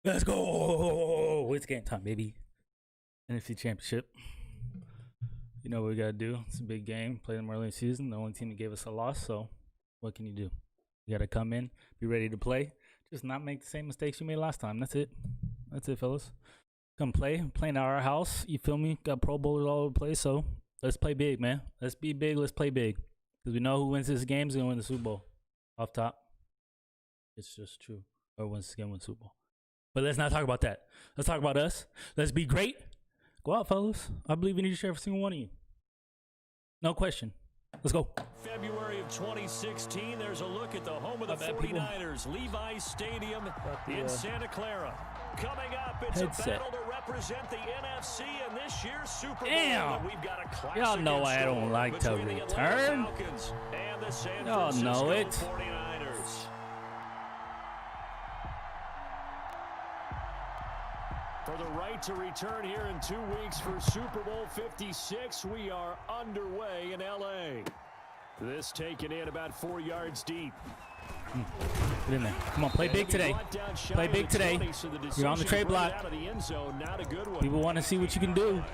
Let's go. It's game time, baby. NFC Championship. You know what we got to do. It's a big game. Play them early in the season. The only team that gave us a loss. So what can you do? You got to come in, be ready to play. Just not make the same mistakes you made last time. That's it. That's it, fellas. Come play. Playing at our house. You feel me? Got Pro Bowlers all over the place. So let's play big, man. Let's be big. Let's play big. Because we know who wins this game is going to win the Super Bowl. Off top. It's just true. Whoever wins this game wins the Super Bowl. But let's not talk about that. Let's talk about us. Let's be great. Go out, fellas. I believe in each and every single one of you. No question. Let's go. February of 2016, there's a look at the home of the 49ers, Levi's Stadium in Santa Clara. Coming up, it's a battle to represent the NFC in this year's Super Bowl. Damn. We've got a classic. Y'all know I don't like to return. Y'all know it. 49ers. For the right to return here in 2 weeks for Super Bowl 56, we are underway in L.A. This taken in about 4 yards deep. Get in there. Come on, play big today. Play big today. You're on the trade block. People want to see what you can do.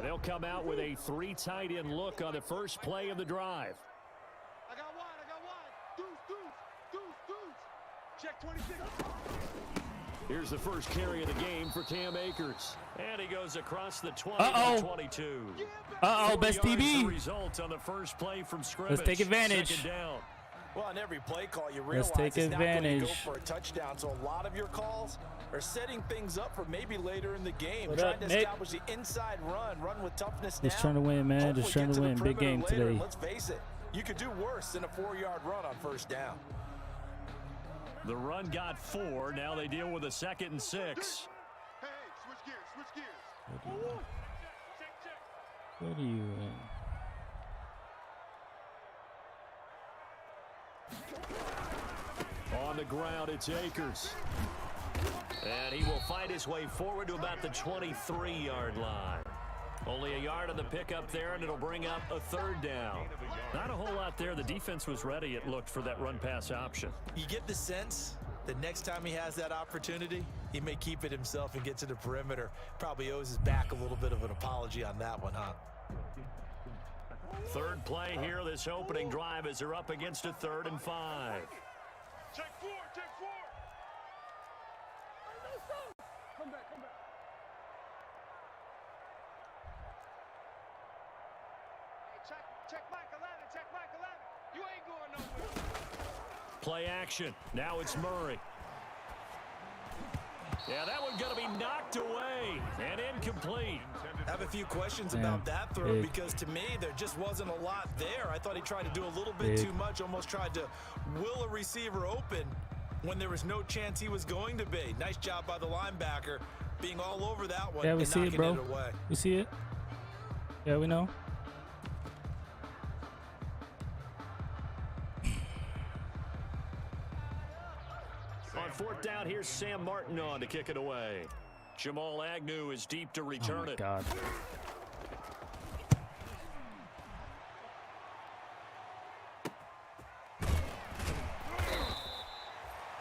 They'll come out with a 3 tight end look on the first play of the drive. I got one. Deuce. Check 26. Here's the first carry of the game for Cam Akers. And he goes across the 20 to 22. Best DB. Result on the first play from scrimmage. Let's take advantage. Second down. Well, on every play call, you realize take it's not going to advantage. go for a touchdown. So a lot of your calls are setting things up for maybe later in the game. What trying up, to Nick? establish the inside run with toughness now. Just trying to win, man. Hopefully Just trying get to the win. Big perimeter game later. today. Let's face it. You could do worse than a 4-yard run on first down. The run got 4. Now they deal with a 2nd and 6. Hey, switch gears. What are you in? On the ground, it's Akers. And he will fight his way forward to about the 23-yard line. Only a yard on the pickup there, and it'll bring up a 3rd down. Not a whole lot there. The defense was ready, it looked, for that run-pass option. You get the sense that next time he has that opportunity, he may keep it himself and get to the perimeter. Probably owes his back a little bit of an apology on that one, huh? Third play here, this opening drive, as they're up against a 3rd and 5. Check 4. Come back. Hey, check Mike 11. You ain't going nowhere. Play action. Now it's Murray. Yeah, that one's going to be knocked away and incomplete. I have a few questions about that throw because to me there just wasn't a lot there. I thought he tried to do a little bit too much, almost tried to will a receiver open when there was no chance he was going to be. Nice job by the linebacker being all over that one We and see knocking it, bro. it away. We see it. Yeah, we know. On 4th down, here's Sam Martin on to kick it away. Jamal Agnew is deep to return it. God.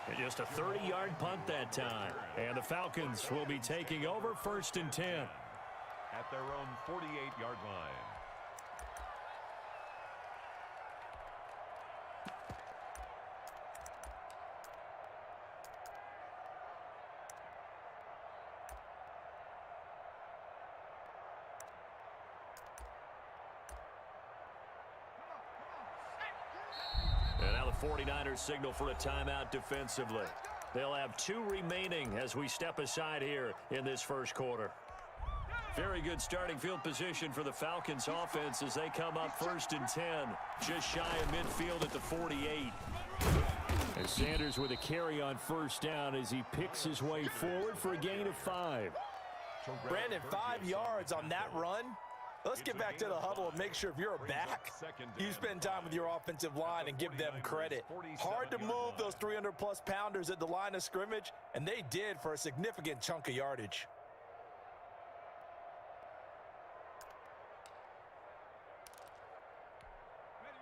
And just a 30-yard punt that time. And the Falcons will be taking over 1st and 10. At their own 48-yard line. And now the 49ers signal for a timeout defensively. They'll have 2 remaining as we step aside here in this first quarter. Very good starting field position for the Falcons offense as they come up 1st and 10. Just shy of midfield at the 48. And Sanders with a carry on 1st down as he picks his way forward for a gain of 5. Brandon, 5 yards on that run. Let's get back to the huddle and make sure if you're back, you spend time with your offensive line and give them credit. Hard to move those 300-plus pounders at the line of scrimmage, and they did for a significant chunk of yardage.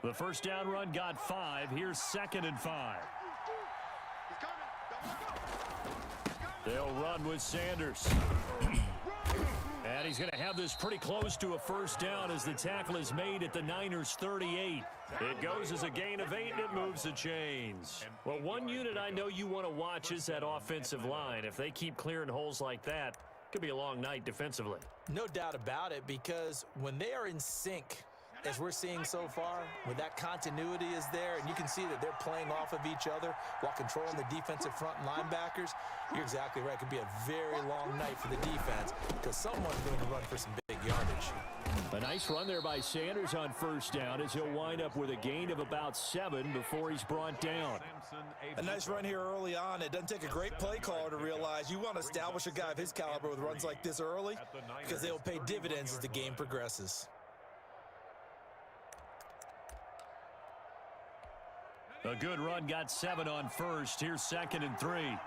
The first down run got 5. Here's 2nd and 5. They'll run with Sanders. And he's going to have this pretty close to a first down as the tackle is made at the Niners' 38. It goes as a gain of 8, and it moves the chains. Well, one unit I know you want to watch is that offensive line. If they keep clearing holes like that, it could be a long night defensively. No doubt about it, because when they are in sync, as we're seeing so far, when that continuity is there, and you can see that they're playing off of each other while controlling the defensive front linebackers, you're exactly right. It could be a very long night for the defense because someone's going to run for some big yardage. A nice run there by Sanders on first down as he'll wind up with a gain of about 7 before he's brought down. A nice run here early on. It doesn't take a great play caller to realize you want to establish a guy of his caliber with runs like this early because they will pay dividends as the game progresses. A good run got 7 on first. Here's 2nd and 3.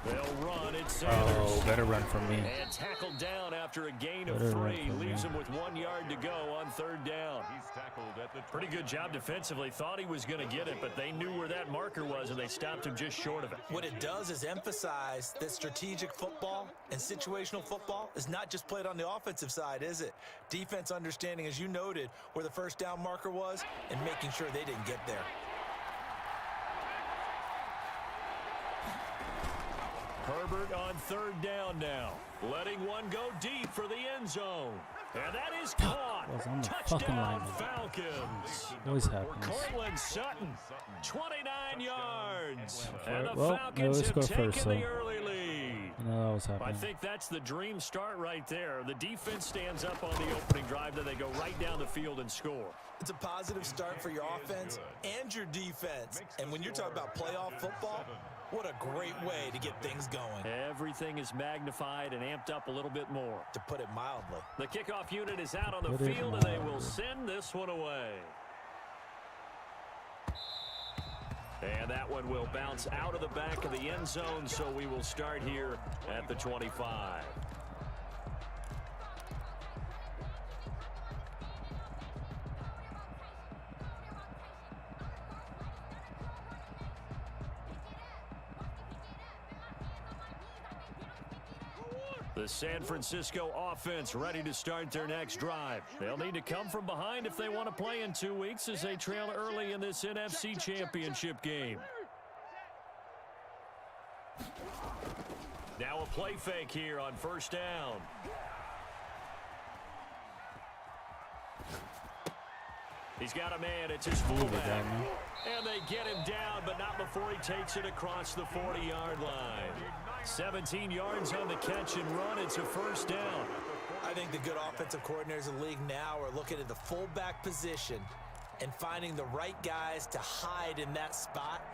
They'll run. It's Sanders. Oh, better run from me. And tackled down after a gain of 3. Leaves him with 1 yard to go on 3rd down. He's tackled at the Pretty good job defensively. Thought he was going to get it, but they knew where that marker was, and they stopped him just short of it. What it does is emphasize that strategic football and situational football is not just played on the offensive side, is it? Defense understanding, as you noted, where the first down marker was and making sure they didn't get there. Herbert on 3rd down now. Letting one go deep for the end zone. And that is caught. Touchdown Falcons. Always happens. Cortland Sutton, 29 yards. And the Well, Falcons have taken first, so the early lead. you know that was happening. I think that's the dream start right there. The defense stands up on the opening drive, then they go right down the field and score. It's a positive start for your offense and your defense. And when you're talking about playoff football, what a great way to get things going. Everything is magnified and amped up a little bit more. To put it mildly. The kickoff unit is out on the field, and they will send this one away. And that one will bounce out of the back of the end zone, so we will start here at the 25. The San Francisco offense ready to start their next drive. They'll need to come from behind if they want to play in 2 weeks as they trail early in this NFC Championship game. Now a play fake here on first down. He's got a man. It's his fullback. And they get him down, but not before he takes it across the 40-yard line. 17 yards on the catch and run. It's a first down. I think the good offensive coordinators in the league now are looking at the fullback position and finding the right guys to hide in that spot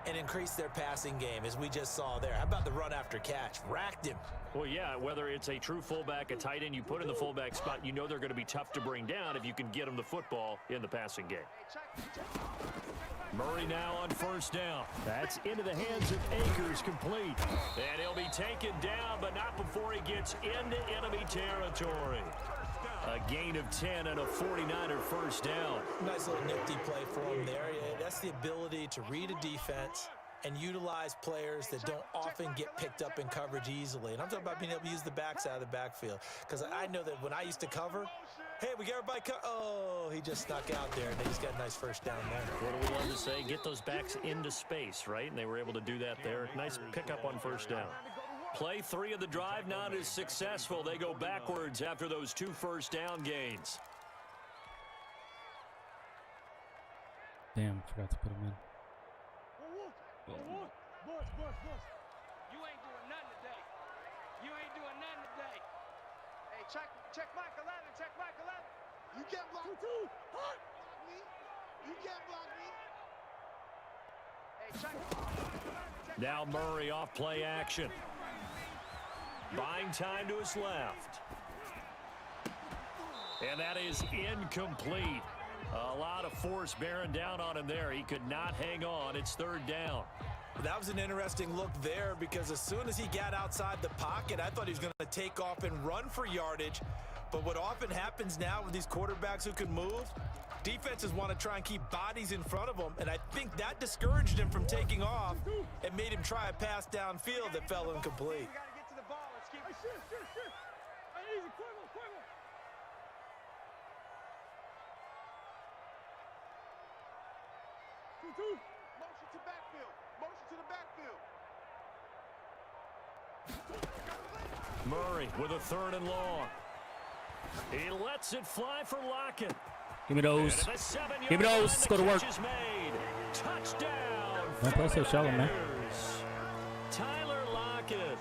and increase their passing game, as we just saw there. How about the run after catch? Racked him. Well, yeah, whether it's a true fullback, a tight end you put in the fullback spot, you know they're going to be tough to bring down if you can get them the football in the passing game. Murray now on first down. That's into the hands of Akers, complete. And he'll be taken down, but not before he gets into enemy territory. A gain of 10 and a 49er first down. Nice little nifty play for him there. Yeah, that's the ability to read a defense and utilize players that don't often get picked up in coverage easily. And I'm talking about being able to use the backside of the backfield. Because I know that when I used to cover, hey, we got everybody oh, he just snuck out there, and they just got a nice first down there. What do we love to say? Get those backs into space, right? And they were able to do that there. Nice pickup on first down. Play 3 of the drive not as successful. They go backwards after those 2 first down gains. Damn, forgot to put him in. You ain't doing nothing today. You ain't doing nothing today. Hey, check Mike 11. Check Mike 11. You can't block me. You can't block me. Hey, check. Now Murray off play action. Buying time to his left. And that is incomplete. A lot of force bearing down on him there. He could not hang on. It's third down. That was an interesting look there because as soon as he got outside the pocket, I thought he was going to take off and run for yardage. But what often happens now with these quarterbacks who can move, defenses want to try and keep bodies in front of them, and I think that discouraged him from taking off and made him try a pass downfield that fell incomplete. We got to get to the ball. Let's keep it. Easy, quick. Motion to backfield. Motion to the backfield. Murray with a 3rd and long. He lets it fly for Lockett. Give me those. And at the 7-yard Give me those. line, Let's the go to work. catch is made. Touchdown. Don't play so shallow, man. Tyler Lockett,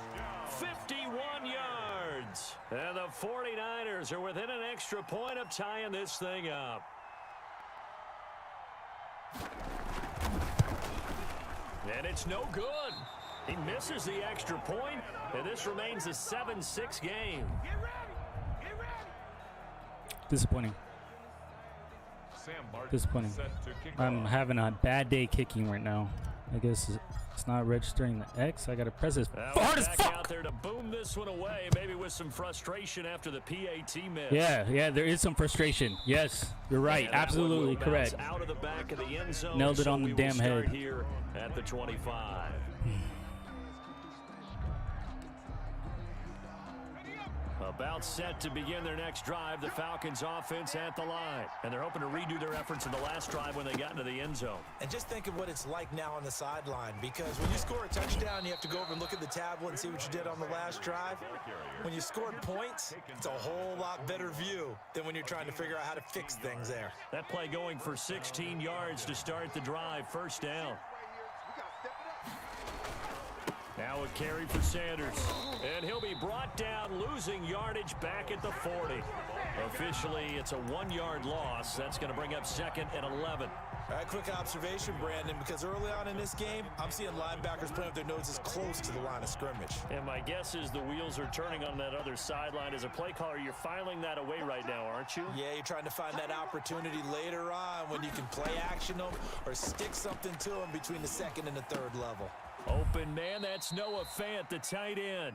51 yards. And the 49ers are within an extra point of tying this thing up. And it's no good. He misses the extra point, and this remains a 7-6 game. Disappointing. Sam Martin Disappointing. set to kick I'm off. having a bad day kicking right now. I guess it's not registering the X. I gotta press this hard as Back fuck. out there to boom this one away, maybe with some frustration after the PAT miss. Yeah, there is some frustration. Yes, you're right. And that one Absolutely will correct. bounce out of the back of the end zone. Nailed it so on the we will damn start head. here at the 25. About set to begin their next drive, the Falcons offense at the line. And they're hoping to redo their efforts in the last drive when they got into the end zone. And just think of what it's like now on the sideline, because when you score a touchdown, you have to go over and look at the tablet and see what you did on the last drive. When you scored points, it's a whole lot better view than when you're trying to figure out how to fix things there. That play going for 16 yards to start the drive, first down. Now a carry for Sanders, and he'll be brought down, losing yardage back at the 40. Officially, it's a 1-yard loss. That's going to bring up 2nd and 11. All right, quick observation, Brandon, because early on in this game, I'm seeing linebackers playing with their noses close to the line of scrimmage. And my guess is the wheels are turning on that other sideline. As a play caller, you're filing that away right now, aren't you? Yeah, you're trying to find that opportunity later on when you can play action them or stick something to them between the 2nd and the 3rd level. Open man, that's Noah Fant, the tight end.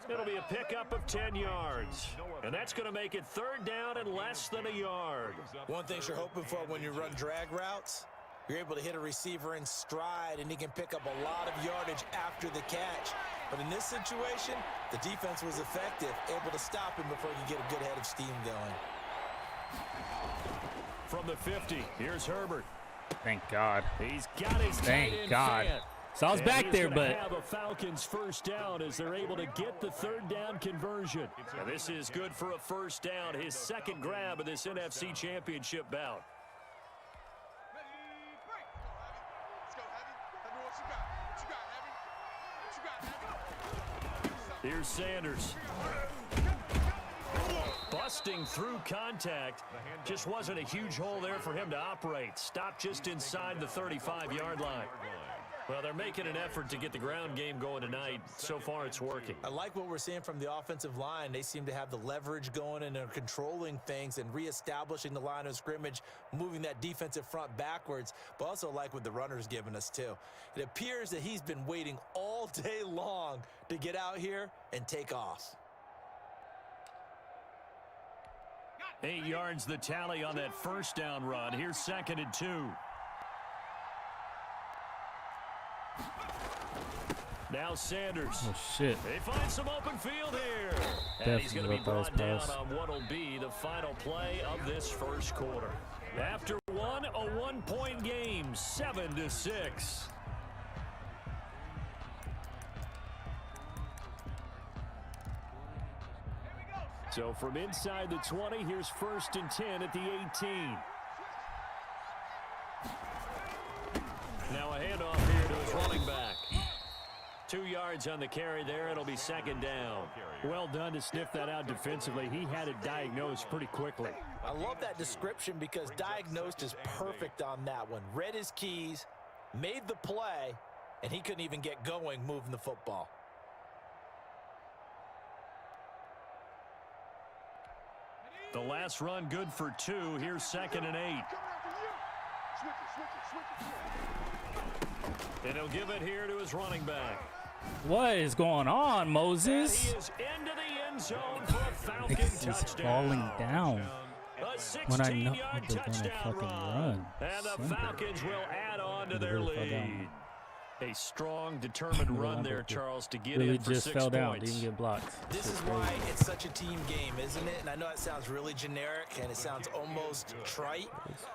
It'll be a pickup of 10 yards. And that's going to make it 3rd down and less than a yard. One thing you're hoping for when you run drag routes, you're able to hit a receiver in stride and he can pick up a lot of yardage after the catch. But in this situation, the defense was effective, able to stop him before he could get a good head of steam going. From the 50, here's Herbert. Thank God. He's got his tight Thank end God. Fant. So I was And back he's there, gonna but have a Falcons first down as they're able to get the 3rd down conversion. And this is good for a first down, his 2nd grab of this NFC Championship bout. Let's go, Heavy. What you got, Heavy? Here's Sanders. Busting through contact. Just wasn't a huge hole there for him to operate. Stopped just inside the 35-yard line. Well, they're making an effort to get the ground game going tonight. So far, it's working. I like what we're seeing from the offensive line. They seem to have the leverage going and they're controlling things and reestablishing the line of scrimmage, moving that defensive front backwards, but also like what the runner's giving us too. It appears that he's been waiting all day long to get out here and take off. 8 yards the tally on that first down run. Here's 2nd and 2. Now Sanders. oh shit. They find some open field here. And he's going to be brought down on what will be the final play of this first quarter. After one, a 1-point game, 7-6. So from inside the 20, here's 1st and 10 at the 18. Now a handoff here to his running back. 2 yards on the carry there. It'll be 2nd down. Well done to sniff that out defensively. He had it diagnosed pretty quickly. I love that description because diagnosed is perfect on that one. Read his keys, made the play, and he couldn't even get going moving the football. The last run good for 2. Here's 2nd and 8. And he'll give it here to his running back. What is going on, And Moses? he is into the end zone for a Falcon He's touchdown. falling down A when I know 16-yard they're gonna touchdown fucking run. run. And the Simple. Falcons will add on to They their really fell down. lead. A strong, determined run there, Remember, Charles, to get Really in for just 6 fell down. points. Didn't get blocked. This Shit's is why crazy. it's such a team game, isn't it? And I know it sounds really generic and it sounds almost trite,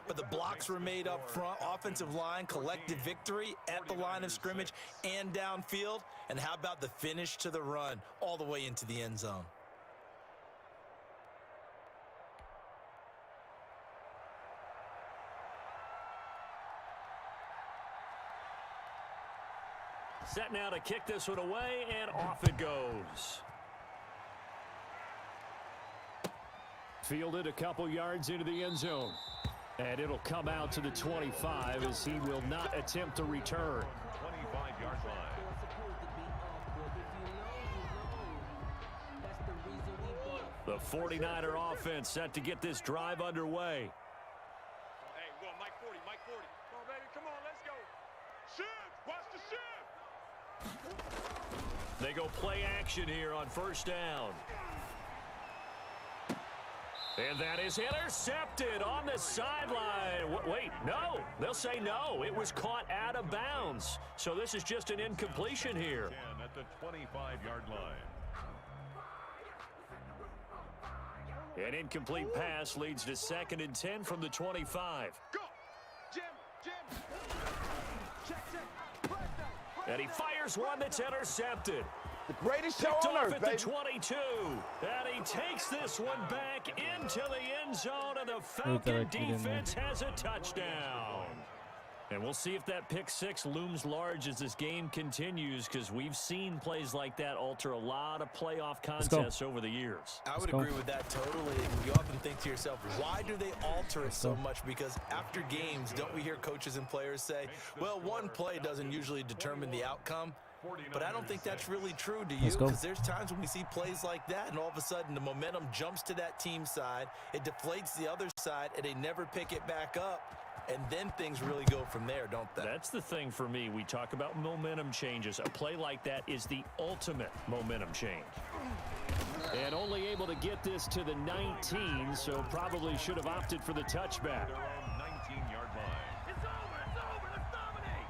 but the blocks were made up front, offensive line, collective victory at the line of scrimmage and downfield. And how about the finish to the run all the way into the end zone? Set now to kick this one away, and off it goes. Fielded a couple yards into the end zone. And it'll come out to the 25 as he will not attempt to return. 25-yard line. The 49er offense set to get this drive underway. Hey, well, Mike 40, Mike 40. Come on, baby, come on, let's go. Shift, watch the shift. They go play action here on first down. And that is intercepted on the sideline. Wait, no. They'll say no. It was caught out of bounds. So this is just an incompletion here. 10 at the 25-yard line. An incomplete pass leads to 2nd and 10 from the 25. Go. Jim, Jim. Check, check. Press down. And he fires one that's intercepted. The greatest show Picked on off earth, at baby. the 22. And he takes this one back into the end zone, and the Falcon defense has a touchdown. And we'll see if that pick 6 looms large as this game continues, because we've seen plays like that alter a lot of playoff contests over the years. I would agree with that totally. And you often think to yourself, why do they alter it so much? Because after games, don't we hear coaches and players say, well, one play doesn't usually determine the outcome? But I don't think that's really true, do you? Because there's times when we see plays like that, and all of a sudden the momentum jumps to that team side, it deflates the other side, and they never pick it back up. And then things really go from there, don't they? That's the thing for me. We talk about momentum changes. A play like that is the ultimate momentum change. And only able to get this to the 19, so probably should have opted for the touchback. Their own 19-yard line. It's over, let's dominate.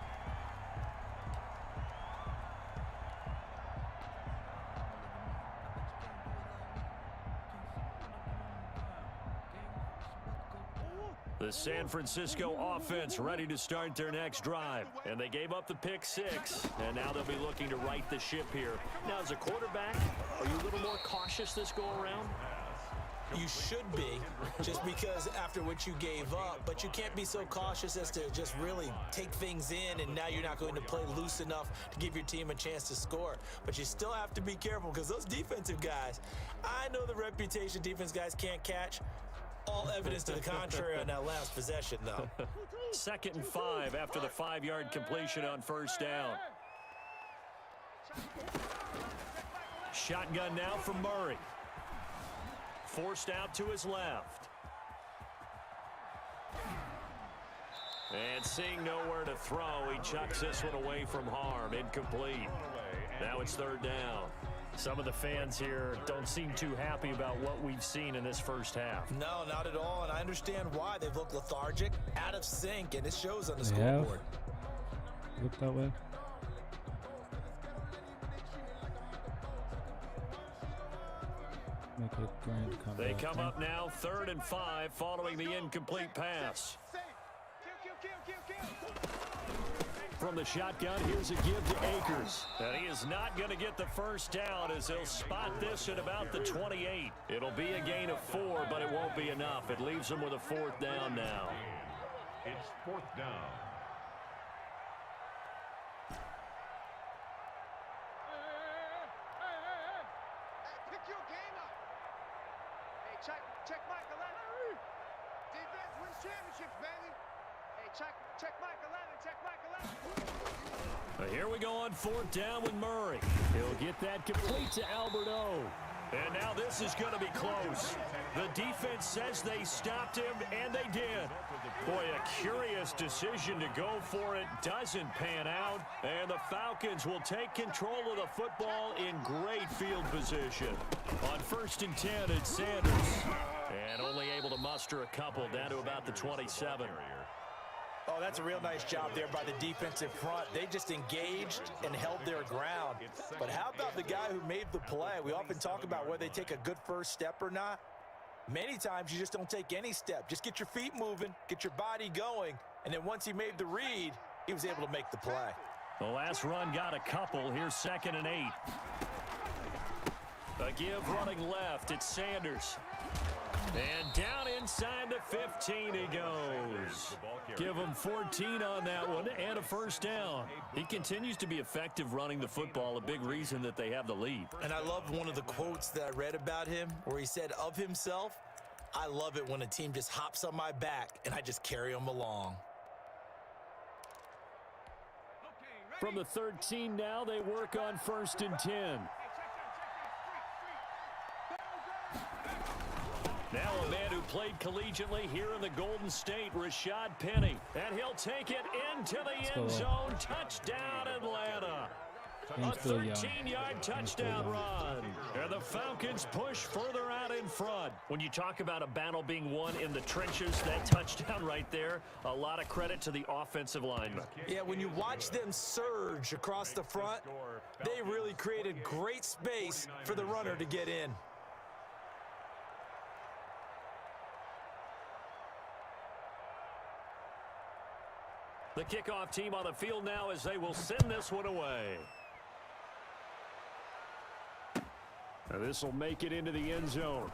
The San Francisco offense ready to start their next drive. And they gave up the pick 6, and now they'll be looking to right the ship here. Now, as a quarterback, are you a little more cautious this go-around? You should be, just because after what you gave up, but you can't be so cautious as to just really take things in, and now you're not going to play loose enough to give your team a chance to score. But you still have to be careful, because those defensive guys, I know the reputation defense guys can't catch. All evidence to the contrary on that last possession, though. 2nd and 5 after the 5-yard completion on first down. Shotgun now from Murray. Forced out to his left. And seeing nowhere to throw, he chucks this one away from harm. Incomplete. Now it's 3rd down. Some of the fans here don't seem too happy about what we've seen in this first half. No, not at all, and I understand why. They've looked lethargic, out of sync, and it shows on the scoreboard. Look that way. Make it grand come They back. come up now 3rd and 5 following the incomplete pass. From the shotgun, here's a give to Akers. And he is not going to get the first down as he'll spot this at about the 28. It'll be a gain of 4, but it won't be enough. It leaves him with a 4th down now. It's 4th down. Pick your game up. Hey, check Mike 11. Defense wins championships, baby. Hey, check Mike 11. Check Mike 11. Here we go on 4th down with Murray. He'll get that complete to Alberto. And now this is going to be close. The defense says they stopped him, and they did. Boy, a curious decision to go for it. Doesn't pan out. And the Falcons will take control of the football in great field position. On 1st and 10, it's Sanders. And only able to muster a couple down to about the 27. Oh, that's a real nice job there by the defensive front. They just engaged and held their ground. But how about the guy who made the play? We often talk about whether they take a good first step or not. Many times you just don't take any step. Just get your feet moving, get your body going, and then once he made the read, he was able to make the play. The last run got a couple. Here's 2nd and 8. A give running left. It's Sanders. And down inside the 15 he goes. Give him 14 on that one and a first down. He continues to be effective running the football, a big reason that they have the lead. And I love one of the quotes that I read about him where he said of himself, "I love it when a team just hops on my back and I just carry them along." From the 13 now, they work on 1st and 10. Now a man who played collegiately here in the Golden State, Rashad Penny. And he'll take it into the end zone. Touchdown, Atlanta. A 13-yard touchdown run. And the Falcons push further out in front. When you talk about a battle being won in the trenches, that touchdown right there, a lot of credit to the offensive linemen. Yeah, when you watch them surge across the front, they really created great space for the runner to get in. The kickoff team on the field now as they will send this one away. Now this will make it into the end zone.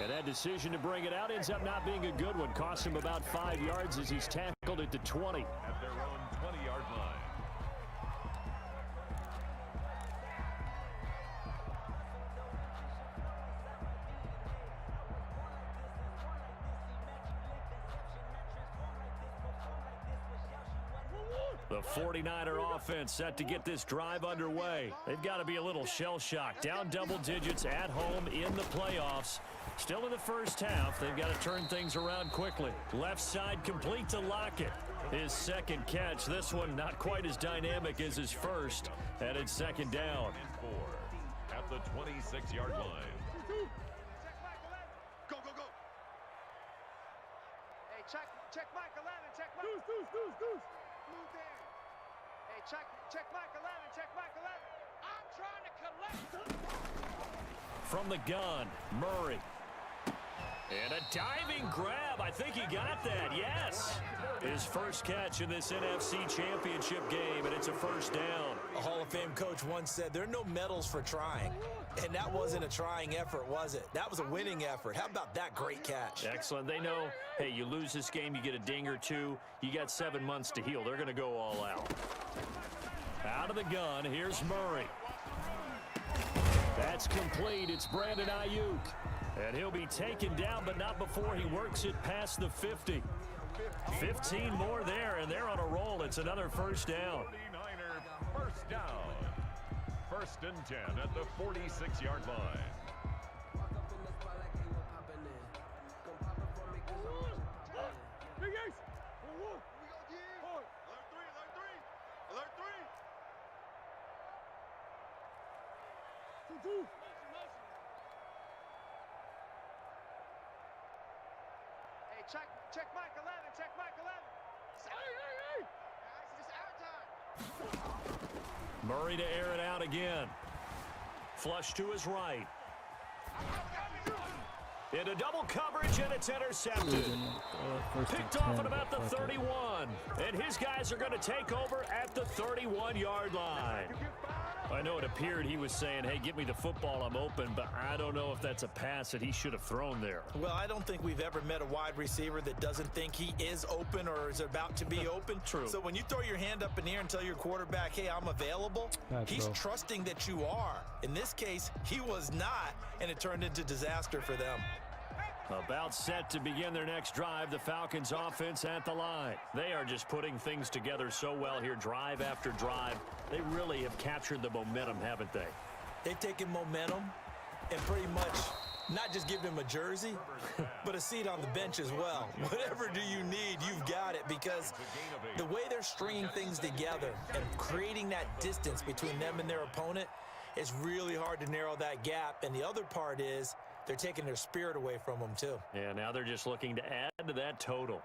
And that decision to bring it out ends up not being a good one. Cost him about 5 yards as he's tackled at the 20. At their own 20-yard line. The 49er offense set to get this drive underway. They've got to be a little shell-shocked. Down double digits at home in the playoffs. Still in the first half. They've got to turn things around quickly. Left side complete to Lockett. His second catch. This one not quite as dynamic as his first. And it's 2nd down. 4 at the 26-yard line. Go, go, go. Hey, check Mike 11. Check Mike. Deuce. Move there. Hey, check Mike 11. Check Mike 11. I'm trying to collect. From the gun, Murray. And a diving grab. I think he got that. Yes. His first catch in this NFC Championship game, and it's a first down. A Hall of Fame coach once said, there are no medals for trying. And that wasn't a trying effort, was it? That was a winning effort. How about that great catch? Excellent. They know, hey, you lose this game, you get a ding or two. You got 7 months to heal. They're going to go all out. Out of the gun, here's Murray. That's complete. It's Brandon Ayuk. And he'll be taken down, but not before he works it past the 50. 15 more there, and they're on a roll. It's another first down. 49er first down. 1st and 10 at the 46-yard line. Hey, check Mike 11. Check Mike 11. Hey. It's our time. Murray to air it out again. Flush to his right. Into double coverage, and it's intercepted. Picked off at about the 31. And his guys are going to take over at the 31-yard line. I know it appeared he was saying, hey, get me the football, I'm open, but I don't know if that's a pass that he should have thrown there. Well, I don't think we've ever met a wide receiver that doesn't think he is open or is about to be open. True. So when you throw your hand up in the air and tell your quarterback, hey, I'm available, he's trusting that you are. In this case, he was not, and it turned into disaster for them. About set to begin their next drive, the Falcons offense at the line. They are just putting things together so well here, drive after drive. They really have captured the momentum, haven't they? They've taken momentum and pretty much not just given him a jersey, but a seat on the bench as well. Whatever do you need, you've got it, because the way they're stringing things together and creating that distance between them and their opponent, it's really hard to narrow that gap. And the other part is they're taking their spirit away from them too. Yeah, now they're just looking to add to that total.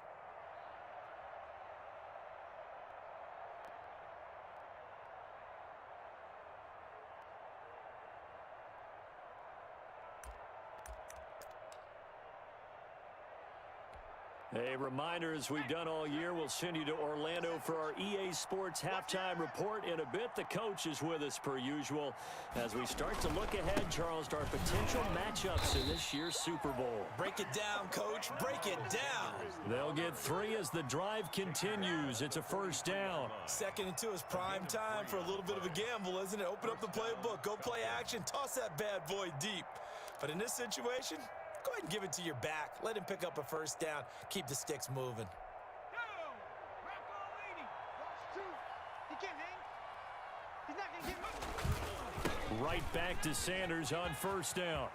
A reminder, as we've done all year, we'll send you to Orlando for our EA Sports halftime report in a bit. The coach is with us per usual as we start to look ahead, Charles, to our potential matchups in this year's Super Bowl. Break it down, Coach. Break it down. They'll get 3 as the drive continues. It's a first down. 2nd and 2 is prime time for a little bit of a gamble, isn't it? Open up the playbook. Go play action. Toss that bad boy deep. But in this situation, go ahead and give it to your back. Let him pick up a first down. Keep the sticks moving. Right back to Sanders on first down.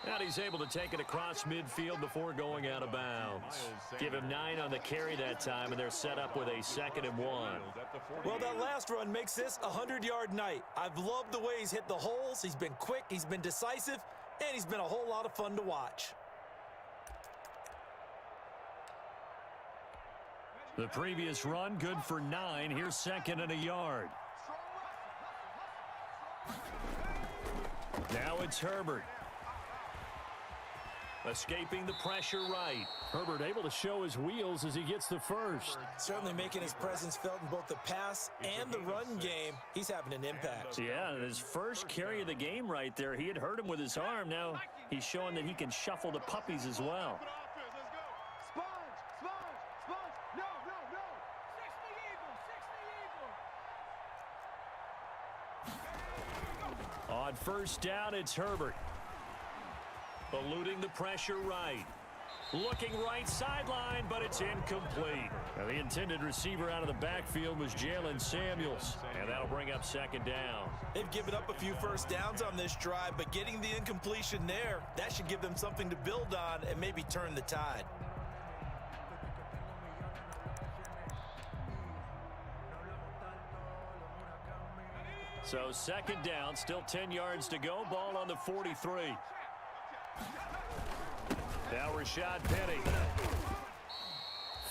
And he's able to take it across midfield before going out of bounds. Give him 9 on the carry that time, and they're set up with a 2nd and 1. Well, that last run makes this a 100-yard night. I've loved the way he's hit the holes. He's been quick. He's been decisive. And he's been a whole lot of fun to watch. The previous run, good for 9. Here's 2nd and a yard. Now it's Herbert. Escaping the pressure right. Herbert able to show his wheels as he gets the first. Certainly making his presence felt in both the pass and the run game. He's having an impact. Yeah, his first carry of the game right there. He had hurt him with his arm. Now he's showing that he can shuffle the puppies as well. On first down, it's Herbert. Eluding the pressure right. Looking right sideline, but it's incomplete. Now, the intended receiver out of the backfield was Jalen Samuels, and that'll bring up 2nd down. They've given up a few first downs on this drive, but getting the incompletion there, that should give them something to build on and maybe turn the tide. So 2nd down, still 10 yards to go. Ball on the 43. Now Rashad Penny.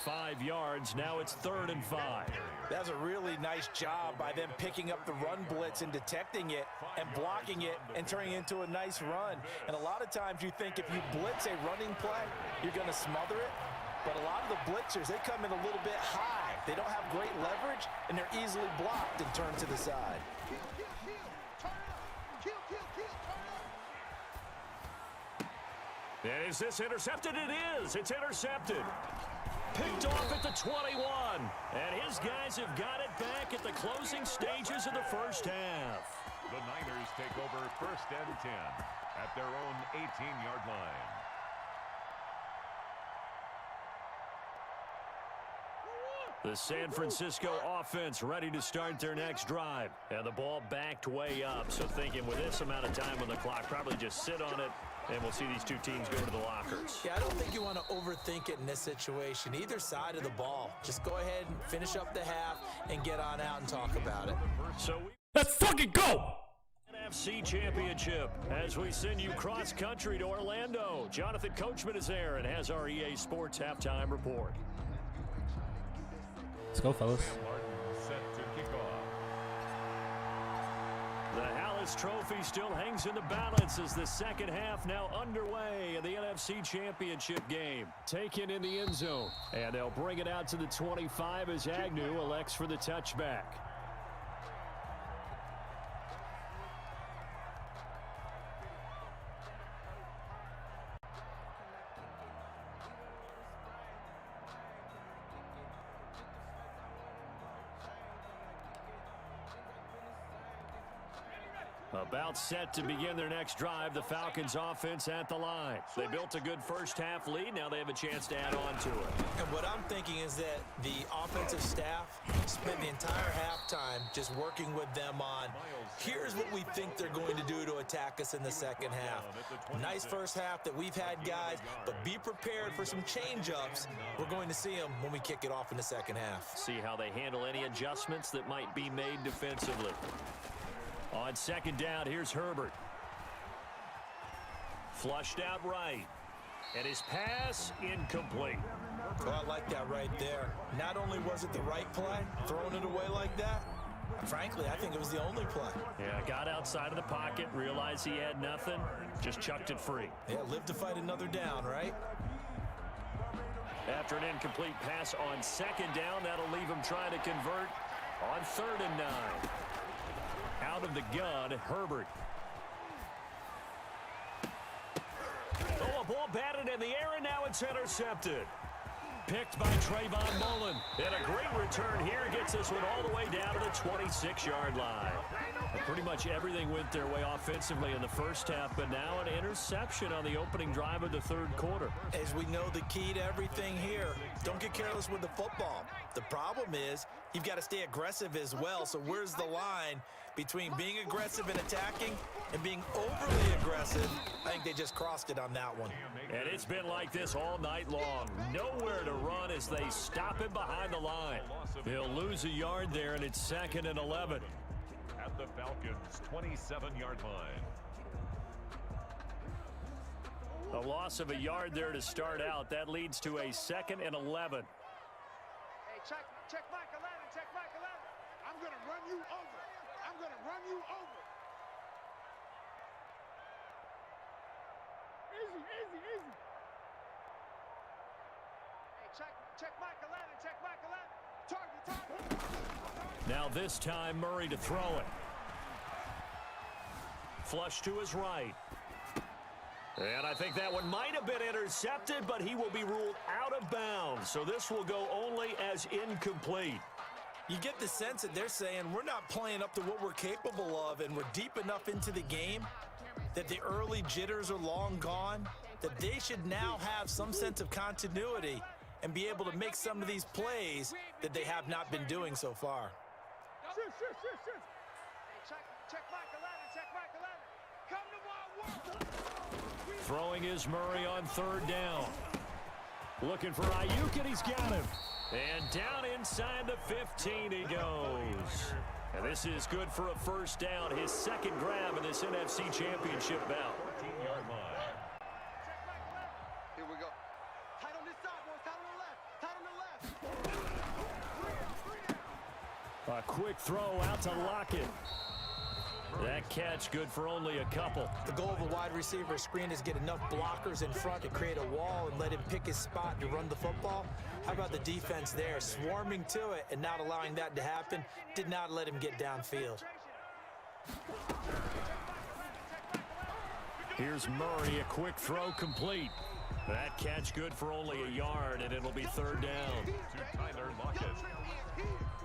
5 yards. Now it's 3rd and 5. That's a really nice job by them picking up the run blitz and detecting it and blocking it and turning it into a nice run. And a lot of times you think if you blitz a running play, you're going to smother it. But a lot of the blitzers, they come in a little bit high. They don't have great leverage, and they're easily blocked and turned to the side. And is this intercepted? It is. It's intercepted. Picked off at the 21. And his guys have got it back at the closing stages of the first half. The Niners take over 1st and 10 at their own 18-yard line. The San Francisco offense ready to start their next drive. And the ball backed way up. So thinking with this amount of time on the clock, probably just sit on it, and we'll see these two teams go to the lockers. Yeah, I don't think you want to overthink it in this situation. Either side of the ball. Just go ahead and finish up the half and get on out and talk about it. So Let's fucking go! NFC Championship as we send you cross country to Orlando. Jonathan Coachman is there and has our EA Sports halftime report. Let's go, fellas. Set to kick off. The Hallis Trophy still hangs in the balance as the second half now underway in the NFC Championship game. Taken in the end zone, and they'll bring it out to the 25 as Agnew elects for the touchback. About set to begin their next drive, the Falcons offense at the line. They built a good first-half lead. Now they have a chance to add on to it. And what I'm thinking is that the offensive staff spent the entire halftime just working with them on, here's what we think they're going to do to attack us in the second half. Nice first half that we've had, guys, but be prepared for some change-ups. We're going to see them when we kick it off in the second half. See how they handle any adjustments that might be made defensively. On second down, here's Herbert. Flushed out right. And his pass incomplete. Well, I like that right there. Not only was it the right play, throwing it away like that, frankly, I think it was the only play. Yeah, got outside of the pocket, realized he had nothing, just chucked it free. Yeah, live to fight another down, right? After an incomplete pass on second down, that'll leave him trying to convert on 3rd and 9. Out of the gun, Herbert. Oh, a ball batted in the air, and now it's intercepted. Picked by Trayvon Mullen. And a great return here gets this one all the way down to the 26-yard line. And pretty much everything went their way offensively in the first half, but now an interception on the opening drive of the third quarter. As we know, the key to everything here, don't get careless with the football. The problem is you've got to stay aggressive as well. So where's the line between being aggressive and attacking and being overly aggressive? I think they just crossed it on that one. And it's been like this all night long. Nowhere to run as they stop him behind the line. He'll lose a yard there, and it's 2nd and 11. At the Falcons' 27-yard line. A loss of a yard there to start out. That leads to a 2nd and 11. Hey, check Mike 11, check Mike 11. I'm going to run you over. I'm going to run you over. Easy, easy, easy. Hey, check Mike 11, check Mike 11. Target. Now this time, Murray to throw it. Flush to his right. And I think that one might have been intercepted, but he will be ruled out of bounds. So this will go only as incomplete. You get the sense that they're saying we're not playing up to what we're capable of, and we're deep enough into the game that the early jitters are long gone, that they should now have some sense of continuity and be able to make some of these plays that they have not been doing so far. Hey, check Mike 11, check Mike 11. Come to my work. Throwing is Murray on 3rd down. Looking for Ayuk, and he's got him. And down inside the 15 he goes. And this is good for a first down, his 2nd grab in this NFC Championship bout. 14-yard line. Here we go. Tight on this side, boys. Tight on the left. Tight on the left. A quick throw out to Lockett. That catch good for only a couple. The goal of a wide receiver screen is get enough blockers in front to create a wall and let him pick his spot to run the football. How about the defense there, swarming to it and not allowing that to happen? Did not let him get downfield. Here's Murray, a quick throw complete. That catch good for only a yard, and it'll be 3rd down. To Tyler Lockett.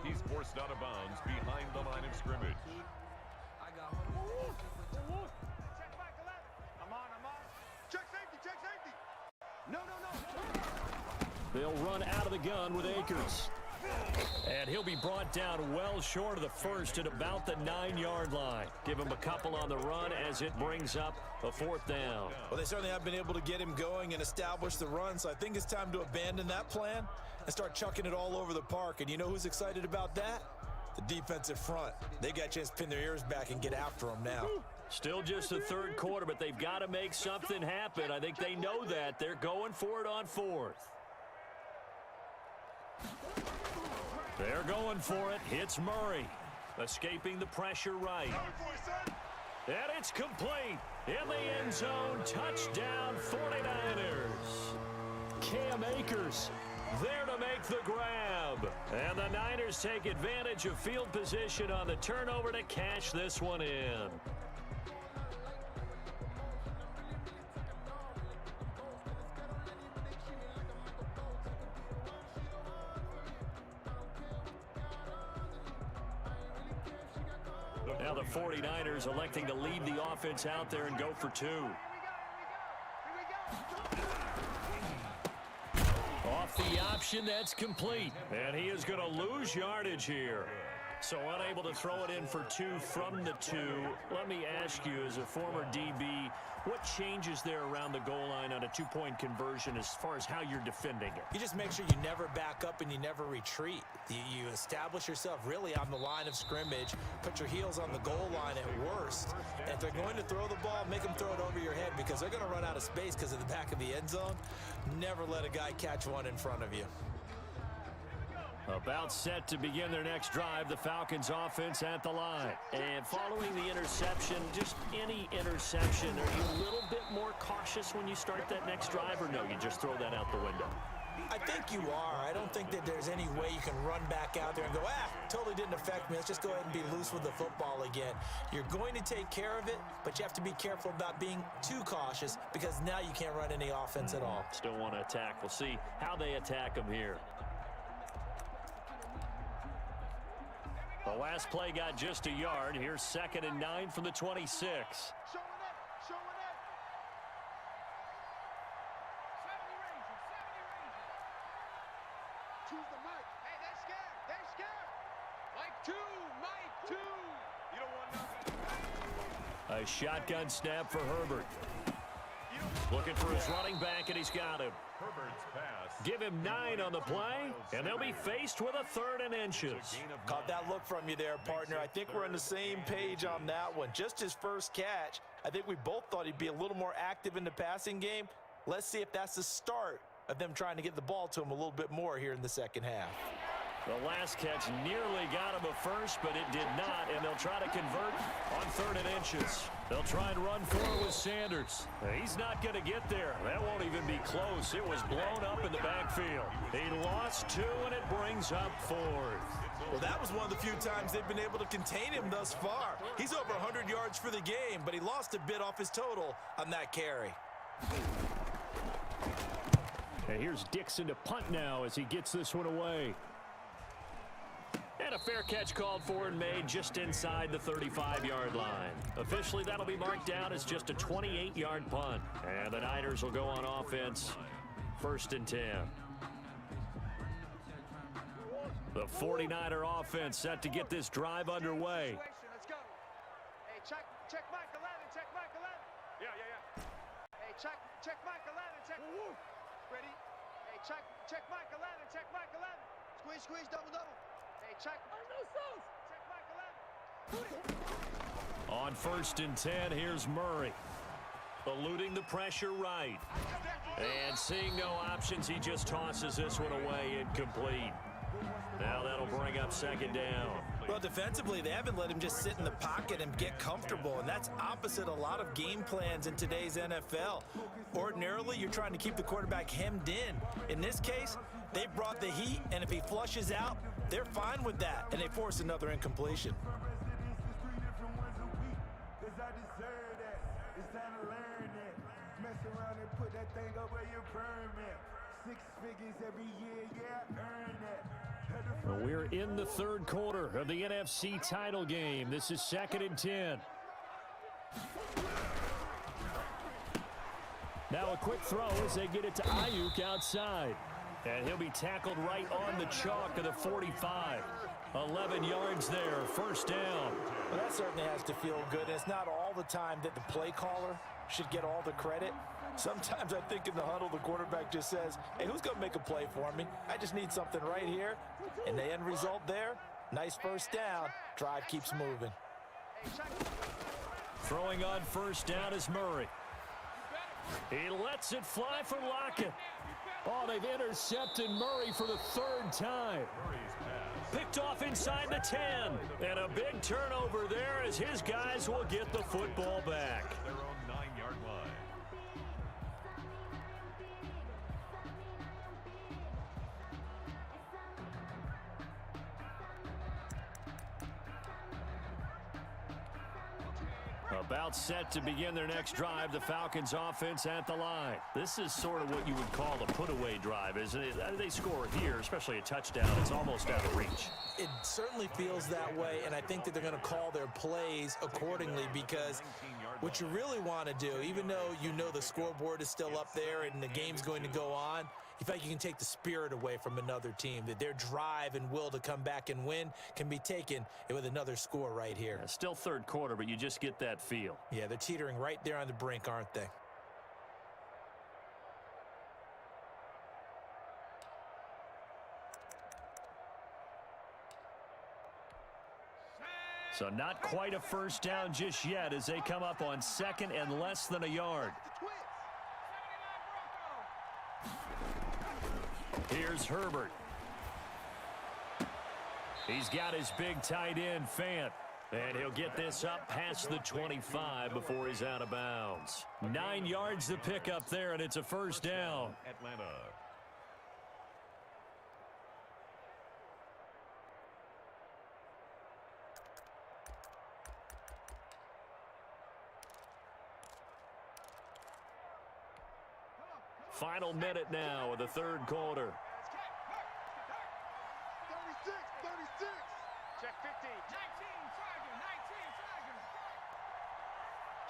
He's forced out of bounds behind the line of scrimmage. Check Mike 11. I'm on. Check safety. No. They'll run out of the gun with Akers. And he'll be brought down well short of the first at about the 9-yard line. Give him a couple on the run as it brings up a 4th down. Well, they certainly have been able to get him going and establish the run, so I think it's time to abandon that plan and start chucking it all over the park. And you know who's excited about that? The defensive front. They got a chance to pin their ears back and get after him now. Still just the 3rd quarter, but they've got to make something happen. I think they know that. They're going for it on 4th. They're going for it. Hits Murray. Escaping the pressure right. And it's complete. In the end zone. Touchdown 49ers. Cam Akers there to make the grab. And the Niners take advantage of field position on the turnover to cash this one in. Now the 49ers electing to lead the offense out there and go for two. Off the option, that's complete. And he is going to lose yardage here. So unable to throw it in for two from the two. Let me ask you, as a former DB, what changes there around the goal line on a two-point conversion as far as how you're defending it? You just make sure you never back up and you never retreat. You establish yourself really on the line of scrimmage, put your heels on the goal line at worst. And if they're going to throw the ball, make them throw it over your head because they're going to run out of space because of the back of the end zone. Never let a guy catch one in front of you. About set to begin their next drive, the Falcons offense at the line. And following the interception, just any interception, are you a little bit more cautious when you start that next drive, or no, you just throw that out the window? I think you are. I don't think that there's any way you can run back out there and go, totally didn't affect me. Let's just go ahead and be loose with the football again. You're going to take care of it, but you have to be careful about being too cautious because now you can't run any offense at all. Still want to attack. We'll see how they attack them here. The last play got just a yard. Here's 2nd and 9 from the 26. Showing it. 70 range. Choose the mic. Hey, they're scared. They're scared. Mike 2. Mike 2. You don't want nothing. A shotgun snap for Herbert. Looking for his running back, and he's got him. Herbert's pass. Give him 9 on the play, and they'll be faced with a 3rd and inches. Caught that look from you there, partner. I think we're on the same page on that one. Just his first catch. I think we both thought he'd be a little more active in the passing game. Let's see if that's the start of them trying to get the ball to him a little bit more here in the second half. The last catch nearly got him a first, but it did not, and they'll try to convert on 3rd and inches. They'll try and run for it with Sanders. He's not going to get there. That won't even be close. It was blown up in the backfield. He lost 2, and it brings up 4th. Well, that was one of the few times they've been able to contain him thus far. He's over 100 yards for the game, but he lost a bit off his total on that carry. And here's Dixon to punt now as he gets this one away. And a fair catch called for and made just inside the 35-yard line. Officially, that'll be marked down as just a 28-yard punt. And the Niners will go on offense, 1st and 10. The 49er offense set to get this drive underway. Let's go. Hey, check Mike 11. Check Mike 11. Yeah. Hey, check Mike 11. Check. Ready? Hey, check Mike 11. Check Mike 11. Squeeze, double. Hey, check Mike 11. On 1st and 10, here's Murray. Eluding the pressure right. And seeing no options, he just tosses this one away incomplete. Now that'll bring up 2nd down. Well, defensively, they haven't let him just sit in the pocket and get comfortable, and that's opposite a lot of game plans in today's NFL. Ordinarily, you're trying to keep the quarterback hemmed in. In this case, they brought the heat, and if he flushes out, they're fine with that, and they force another incompletion. Well, we're in the 3rd quarter of the NFC title game. This is 2nd and 10. Now a quick throw as they get it to Ayuk outside. And he'll be tackled right on the chalk of the 45. 11 yards there, 1st down. Well, that certainly has to feel good. It's not all the time that the play caller should get all the credit. Sometimes I think in the huddle, the quarterback just says, hey, who's going to make a play for me? I just need something right here. And the end result there, nice 1st down. Drive keeps moving. Throwing on 1st down is Murray. He lets it fly for Lockett. Oh, they've intercepted Murray for the 3rd time. Picked off inside the 10. And a big turnover there as his guys will get the football back. Their own 9-yard line. About set to begin their next drive, the Falcons offense at the line. This is sort of what you would call a put-away drive, isn't it? They score here, especially a touchdown. It's almost out of reach. It certainly feels that way, and I think that they're going to call their plays accordingly, because what you really want to do, even though you know the scoreboard is still up there and the game's going to go on, you feel like you can take the spirit away from another team, that their drive and will to come back and win can be taken with another score right here. Yeah, still third quarter, but you just get that feel. Yeah, they're teetering right there on the brink, aren't they? So not quite a first down just yet as they come up on second and less than a yard. Here's Herbert. He's got his big tight end, Fant. And he'll get this up past the 25 before he's out of bounds. 9 yards to pick up there, and it's a first down. Atlanta. Final minute now of the third quarter. 36, 36. Check 15. 19, Tiger, 19, Tiger.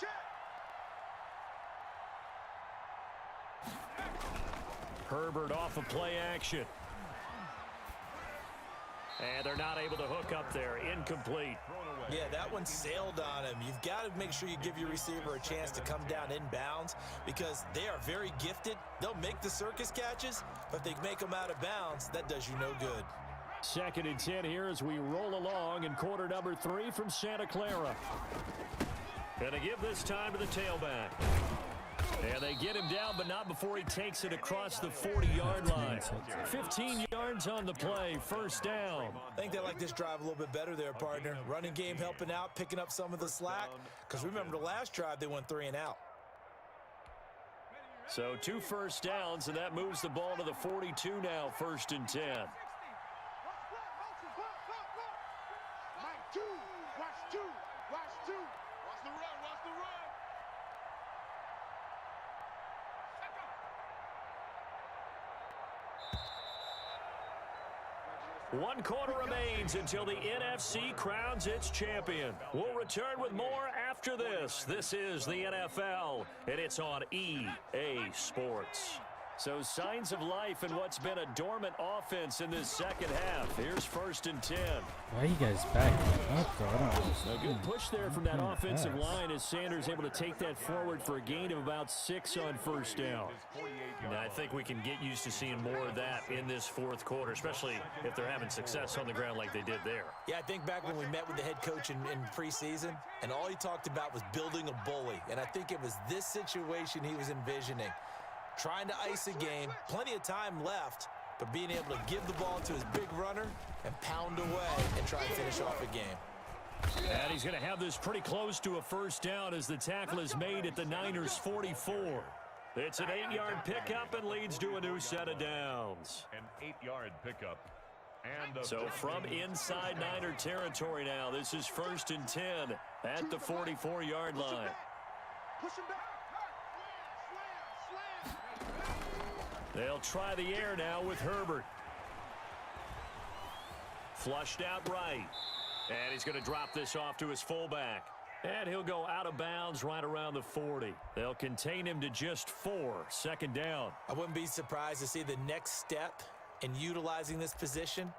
Check. Herbert off of play action. And they're not able to hook up there. Incomplete. Yeah, that one sailed on him. You've got to make sure you give your receiver a chance to come down inbounds, because they are very gifted. They'll make the circus catches, but if they make them out of bounds, that does you no good. 2nd and 10 here as we roll along in quarter number 3 from Santa Clara. Gonna give this time to the tailback. And they get him down, but not before he takes it across the 40-yard line. 15 yards on the play, first down. I think they like this drive a little bit better there, partner. Running game helping out, picking up some of the slack, because remember the last drive they went 3 and out. So 2 first downs, and that moves the ball to the 42 now, 1st and 10. Mike 2. Watch 2. Watch 2. Watch the run. Watch the run. One quarter remains until the NFC crowns its champion. We'll return with more after this. This is the NFL, and it's on EA Sports. So signs of life in what's been a dormant offense in this second half. Here's 1st and 10. Why are you guys backing up, though? I don't understand. A good push there from that offensive line as Sanders able to take that forward for a gain of about 6 on first down. And I think we can get used to seeing more of that in this 4th quarter, especially if they're having success on the ground like they did there. Yeah, I think back when we met with the head coach in preseason, and all he talked about was building a bully. And I think it was this situation he was envisioning. Trying to ice a game, plenty of time left, but being able to give the ball to his big runner and pound away and try and finish off a game. And he's going to have this pretty close to a first down as the tackle is made at the Niners' 44. It's an 8-yard pickup and leads to a new set of downs. An 8-yard pickup. And so from inside Niner territory now, this is 1st and 10 at the 44-yard line. Push him back. They'll try the air now with Herbert. Flushed out right. And he's going to drop this off to his fullback. And he'll go out of bounds right around the 40. They'll contain him to just 4. 2nd down. I wouldn't be surprised to see the next step in utilizing this position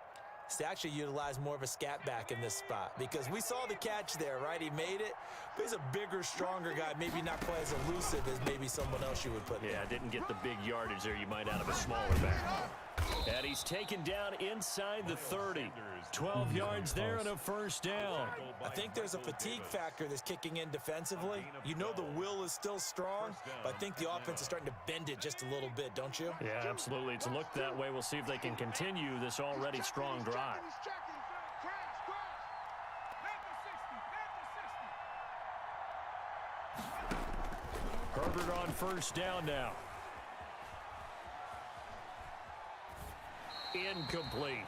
is to actually utilize more of a scat back in this spot, because we saw the catch there, right? He made it, but he's a bigger, stronger guy, maybe not quite as elusive as maybe someone else you would put there. Yeah, didn't get the big yardage there you might out of a smaller back. And he's taken down inside the 30. 12 yards there and a first down. I think there's a fatigue factor that's kicking in defensively. You know the will is still strong, but I think the offense is starting to bend it just a little bit, don't you? Yeah, absolutely. It's looked that way. We'll see if they can continue this already strong drive. Herbert on first down now. Incomplete.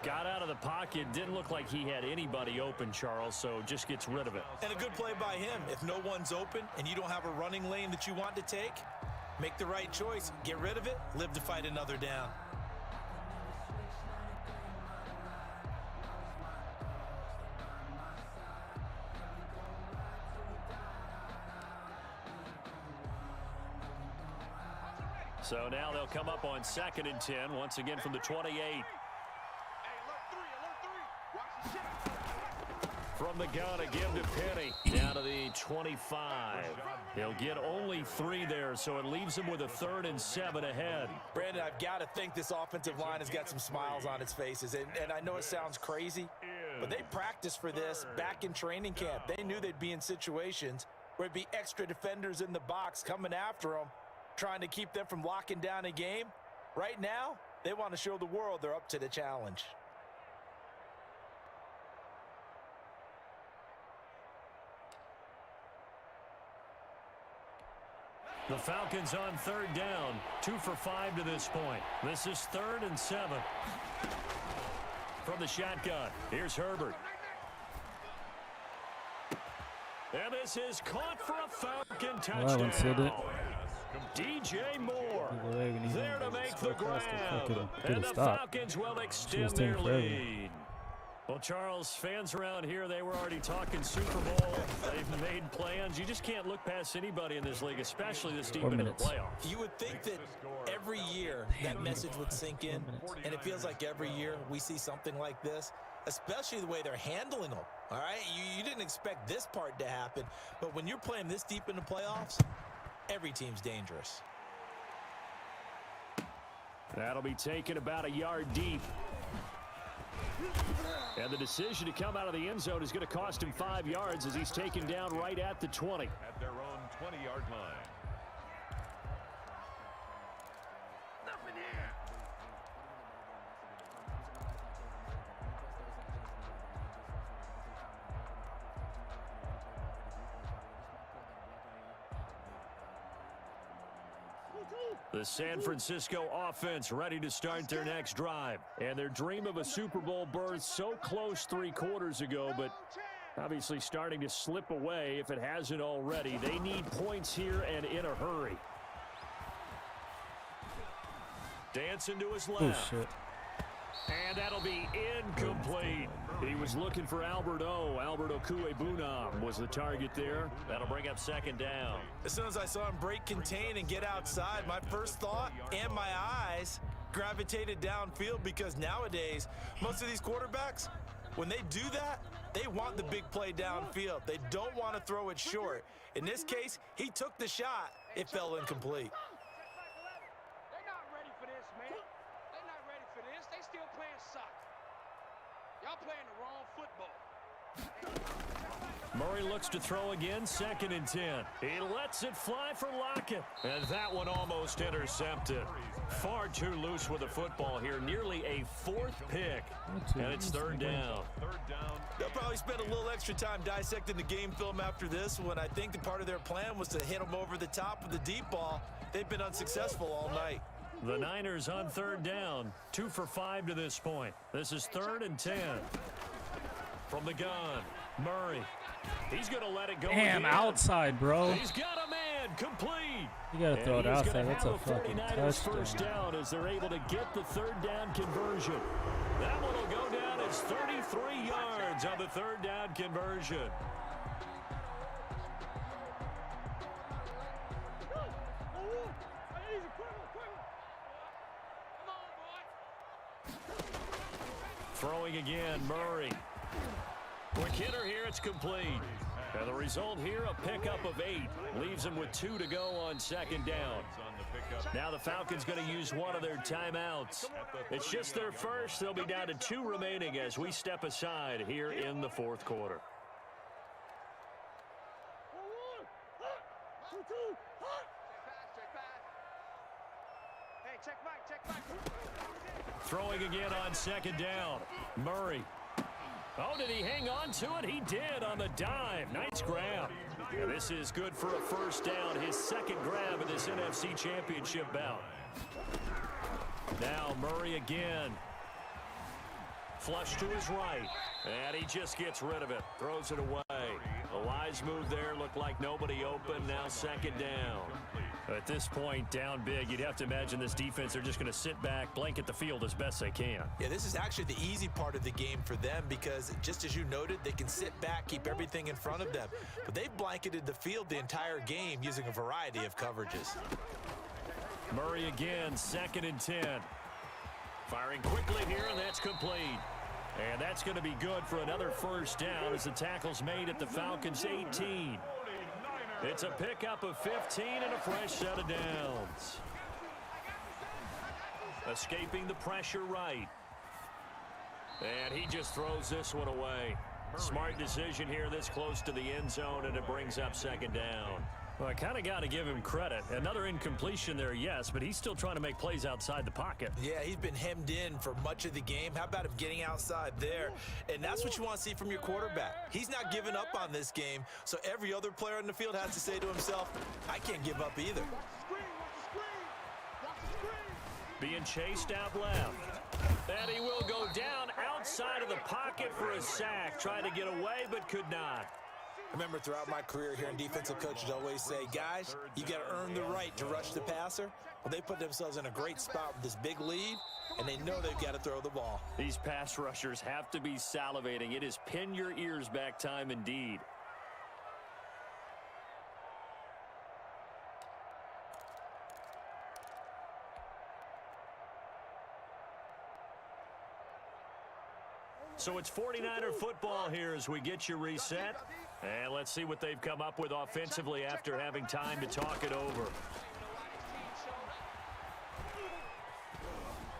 Got out of the pocket. Didn't look like he had anybody open, Charles, so just gets rid of it. And a good play by him. If no one's open and you don't have a running lane that you want to take, make the right choice. Get rid of it. Live to fight another down. So now they'll come up on 2nd and 10, once again from the 28. From the gun, a give to Penny, down to the 25. He'll get only 3 there, so it leaves him with a 3rd and 7 ahead. Brandon, I've got to think this offensive line has got some smiles on its faces, and I know it sounds crazy, but they practiced for this back in training camp. They knew they'd be in situations where it'd be extra defenders in the box coming after them, trying to keep them from locking down a game. Right now, they want to show the world they're up to the challenge. The Falcons on 3rd down, 2 for 5 to this point. This is 3rd and 7. From the shotgun, here's Herbert. And this is caught for a Falcon touchdown. DJ Moore there to make the grab. And the Falcons will extend their lead. Well, Charles, fans around here, they were already talking Super Bowl. They've made plans. You just can't look past anybody in this league, especially this deep into the playoffs. You would think that every year that message would sink in, and it feels like every year we see something like this, especially the way they're handling them. All right, you didn't expect this part to happen, but when you're playing this deep in the playoffs, every team's dangerous. That'll be taken about a yard deep. And the decision to come out of the end zone is going to cost him 5 yards as he's taken down right at the 20. At their own 20-yard line. Nothing here. The San Francisco offense ready to start their next drive. And their dream of a Super Bowl berth so close 3 quarters ago, but obviously starting to slip away if it hasn't already. They need points here and in a hurry. Dancing to his left. Oh, shit. And that'll be incomplete. He was looking for Albert Okuebunam was the target there. That'll bring up 2nd down. As soon as I saw him break contain and get outside, my first thought and my eyes gravitated downfield, because nowadays, most of these quarterbacks, when they do that, they want the big play downfield. They don't want to throw it short. In this case, he took the shot. It fell incomplete. They're not ready for this, man. They're not ready for this. They still playing soccer. Y'all playing the wrong football. Murray looks to throw again, 2nd and 10. He lets it fly for Lockett. And that one almost intercepted. Far too loose with the football here. Nearly a 4th pick. And it's 3rd down. They'll probably spend a little extra time dissecting the game film after this one. I think the part of their plan was to hit them over the top of the deep ball. They've been unsuccessful all night. The Niners on 3rd down, 2 for 5 to this point. This is 3rd and 10. From the gun, Murray. He's going to let it go. Damn, again. Outside, bro. He's got a man, complete. You got to throw it outside. That's a fucking 49ers touchdown. first down as they're able to get the 3rd down conversion. That one will go down as 33 yards on the 3rd down conversion. Throwing again, Murray. Quick hitter here, it's complete. And the result here, a pickup of 8. Leaves them with 2 to go on 2nd down. Now the Falcons going to use one of their timeouts. It's just their first. They'll be down to 2 remaining as we step aside here in the 4th quarter. Hey, check Mike. Throwing again on 2nd down. Murray. Oh, did he hang on to it? He did on the dive. Nice grab. And this is good for a first down. His 2nd grab in this NFC Championship bout. Now Murray again. Flush to his right. And he just gets rid of it. Throws it away. A wise move there. Looked like nobody open. Now 2nd down. At this point, down big, you'd have to imagine this defense, they're just going to sit back, blanket the field as best they can. Yeah, this is actually the easy part of the game for them, because just as you noted, they can sit back, keep everything in front of them. But they've blanketed the field the entire game using a variety of coverages. Murray again, 2nd and 10. Firing quickly here, and that's complete. And that's going to be good for another first down as the tackle's made at the Falcons' 18. It's a pickup of 15 and a fresh set of downs. Escaping the pressure right. And he just throws this one away. Smart decision here this close to the end zone, and it brings up 2nd down. Well, I kind of got to give him credit. Another incompletion there, yes, but he's still trying to make plays outside the pocket. Yeah, he's been hemmed in for much of the game. How about him getting outside there? And that's what you want to see from your quarterback. He's not giving up on this game, so every other player on the field has to say to himself, I can't give up either. Being chased out left. And he will go down outside of the pocket for a sack. Tried to get away, but could not. I remember throughout my career here in defensive coaches always say, guys, you got to earn the right to rush the passer. Well, they put themselves in a great spot with this big lead, and they know they've got to throw the ball. These pass rushers have to be salivating. It is pin your ears back time indeed. So it's 49er football here as we get you reset. And let's see what they've come up with offensively after having time to talk it over.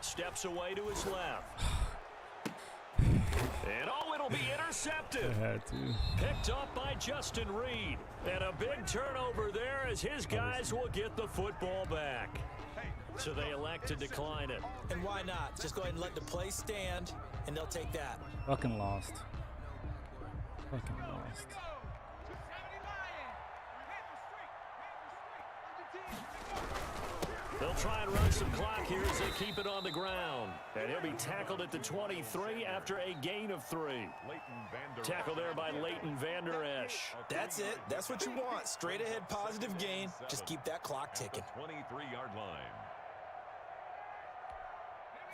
Steps away to his left. And oh, it'll be intercepted. Picked up by Justin Reed. And a big turnover there as his guys will get the football back. So they elect to decline it. And why not? Just go ahead and let the play stand, and they'll take that. Fucking lost. Fucking lost. They'll try and run some clock here as they keep it on the ground. And he'll be tackled at the 23 after a gain of 3. Tackle there by Leighton Vander Esch. That's it. That's what you want. Straight ahead positive gain. Just keep that clock ticking. 23-yard line.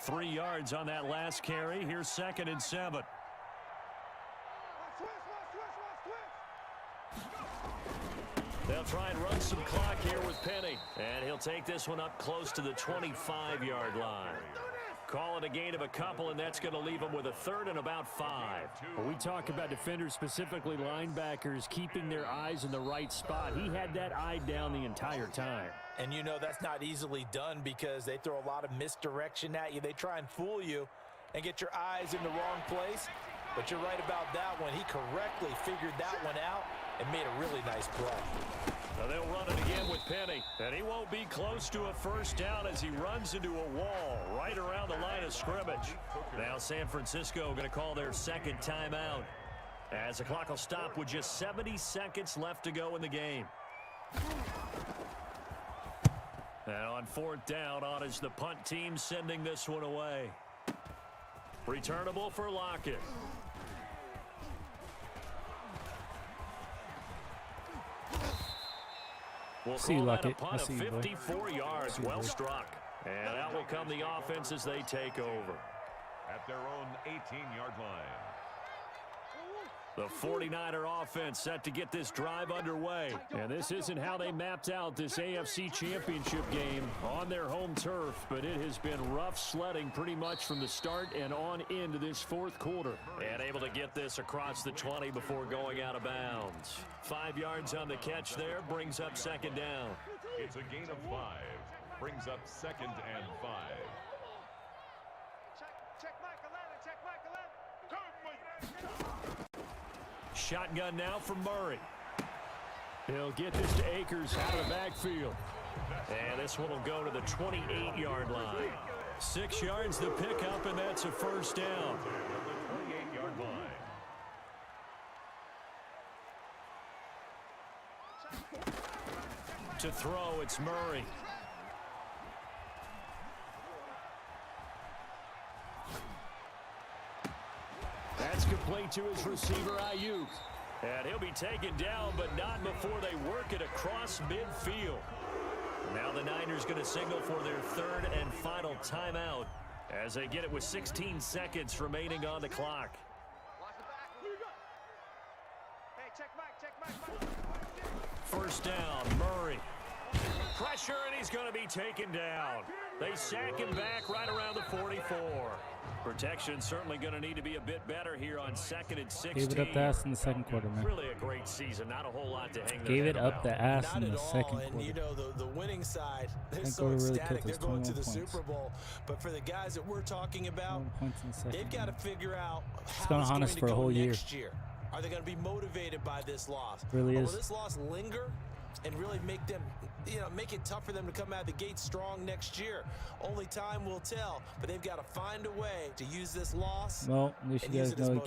3 yards on that last carry. Here's 2nd and 7. They'll try and run some clock here with Penny. And he'll take this one up close to the 25-yard line. Call it a gain of a couple, and that's going to leave them with a 3rd and about 5. When we talk about defenders, specifically linebackers, keeping their eyes in the right spot, he had that eye down the entire time. And you know that's not easily done because they throw a lot of misdirection at you. They try and fool you and get your eyes in the wrong place. But you're right about that one. He correctly figured that one out and made a really nice play. Now they'll run it again with Penny. And he won't be close to a first down as he runs into a wall right around the line of scrimmage. Now San Francisco going to call their 2nd timeout as the clock will stop with just 70 seconds left to go in the game. And on 4th down, on is the punt team sending this one away. Returnable for Lockett. We'll call that a punt of 54 yards. Well struck. And out will come the offense as they take over. At their own 18-yard line. The 49er offense set to get this drive underway. And this isn't how they mapped out this AFC Championship game on their home turf, but it has been rough sledding pretty much from the start and on into this 4th quarter. And able to get this across the 20 before going out of bounds. 5 yards on the catch there, brings up 2nd down. It's a gain of 5. Brings up 2nd and 5. Check Mike 11, check Mike 11. Shotgun now for Murray. He'll get this to Akers out of the backfield. And this one will go to the 28-yard line. 6 yards the pickup, and that's a first down. 28-yard line. To throw, it's Murray. That's complete to his receiver, Ayuk. And he'll be taken down, but not before they work it across midfield. Now the Niners going to signal for their 3rd and final timeout as they get it with 16 seconds remaining on the clock. Hey, check Mike, check Mike. First down, Murray. Pressure, and he's going to be taken down. They sack him back right around the 44. Protection certainly going to need to be a bit better here on 2nd and 16. Gave it up the ass in the second quarter, man. Really a great season. Not a whole lot to hang their Gave it head up about. the ass Not in the at all, second and quarter. you know the winning side, they're Second so quarter really ecstatic. killed us, They're going to the 21 Super Bowl. But for the guys that we're talking about, 21 points in the second. they've got to figure out how gonna it's haunt going us to for a go whole year. next year. Are they going to be motivated by this loss? Really or is. will this loss linger and really make them, make it tough for them to come out of the gate strong next year? Only time will tell, but they've got to find a way to use this loss Well, at least and you use guys it as know he can't